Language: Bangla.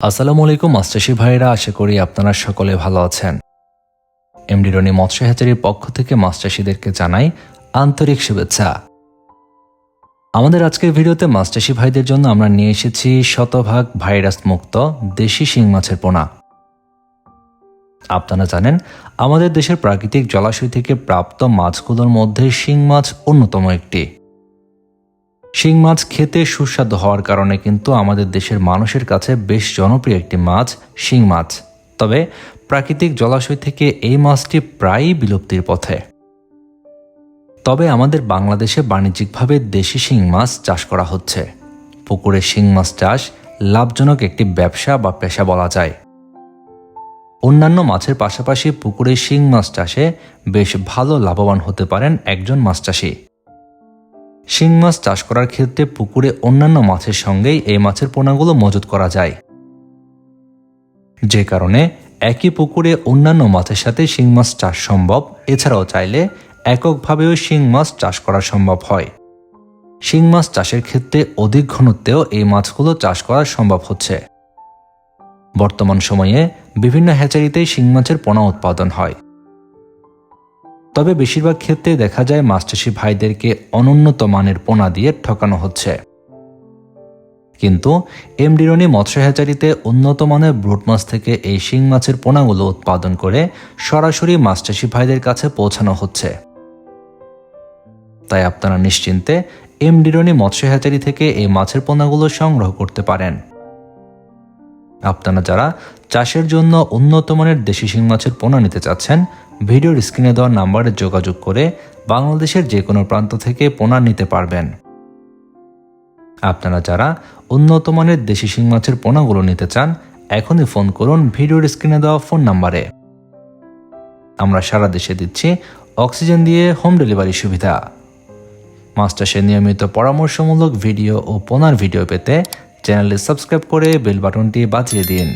আসসালামু আলাইকুম মাছচাষী ভাইরা, আশা করি আপনারা সকলে ভালো আছেন। এমডি রনি মৎস্য হ্যাচারির পক্ষ থেকে মাছচাষীদেরকে জানাই আন্তরিক শুভেচ্ছা। আমাদের আজকের ভিডিওতে মাছচাষী ভাইদের জন্য আমরা নিয়ে এসেছি শতভাগ ভাইরাস মুক্ত দেশি শিং মাছের পোনা। আপনারা জানেন আমাদের দেশের প্রাকৃতিক জলাশয় থেকে প্রাপ্ত মাছগুলোর মধ্যে শিং মাছ অন্যতম একটি। শিং মাছ খেতে সুস্বাদু হওয়ার কারণে কিন্তু আমাদের দেশের মানুষের কাছে বেশ জনপ্রিয় একটি মাছ শিং মাছ। তবে প্রাকৃতিক জলাশয় থেকে এই মাছটি প্রায়ই বিলুপ্তির পথে। তবে আমাদের বাংলাদেশে বাণিজ্যিকভাবে দেশি শিং মাছ চাষ করা হচ্ছে। পুকুরে শিং মাছ চাষ লাভজনক একটি ব্যবসা বা পেশা বলা যায়। অন্যান্য মাছের পাশাপাশি পুকুরে শিং মাছ চাষে বেশ ভালো লাভবান হতে পারেন একজন মাছ চাষী। শিং মাছ চাষ করার ক্ষেত্রে পুকুরে অন্যান্য মাছের সঙ্গেই এই মাছের পোনাগুলো মজুত করা যায়, যে কারণে একই পুকুরে অন্যান্য মাছের সাথে শিং মাছ চাষ সম্ভব। এছাড়াও চাইলে এককভাবেও শিং মাছ চাষ করা সম্ভব হয়। শিং মাছ চাষের ক্ষেত্রে অধিক ঘনত্বেও এই মাছগুলো চাষ করা সম্ভব হচ্ছে। বর্তমান সময়ে বিভিন্ন হ্যাচারিতেই শিং মাছের পোনা উৎপাদন হয়। তবে বেশিরভাগ ক্ষেত্রে দেখা যায় মাছচাষী ভাইদেরকে অনুন্নত মানের পোনা দিয়ে ঠকানো হচ্ছে। কিন্তু এমডি রনি মৎস্য হ্যাচারিতে উন্নত মানের ব্রুট মাছ থেকে এই শিং মাছের পোনাগুলো উৎপাদন করে সরাসরি মাছচাষী ভাইদের কাছে পৌঁছানো হচ্ছে। তাই আপনারা নিশ্চিন্তে এমডি রনি মৎস্য হ্যাচারি থেকে এই মাছের পোনাগুলো সংগ্রহ করতে পারেন। আপনারা যারা চাষের জন্য উন্নত মানের দেশি শিং মাছের পোনা নিতে চাচ্ছেন, ভিডিওর স্ক্রিনে দেওয়া নাম্বারে যোগাযোগ করে বাংলাদেশের যে কোনো প্রান্ত থেকে পোনা নিতে পারবেন। আপনারা যারা উন্নত মানের দেশি শিং মাছের পোনাগুলো নিতে চান, এখনই ফোন করুন ভিডিওর স্ক্রিনে দেওয়া ফোন নাম্বারে। আমরা সারা দেশে দিচ্ছি অক্সিজেন দিয়ে হোম ডেলিভারি সুবিধা। মাছ চাষের নিয়মিত পরামর্শমূলক ভিডিও ও পোনার ভিডিও পেতে চ্যানেলটি সাবস্ক্রাইব করে বেল বাটনটি বাজিয়ে দিন।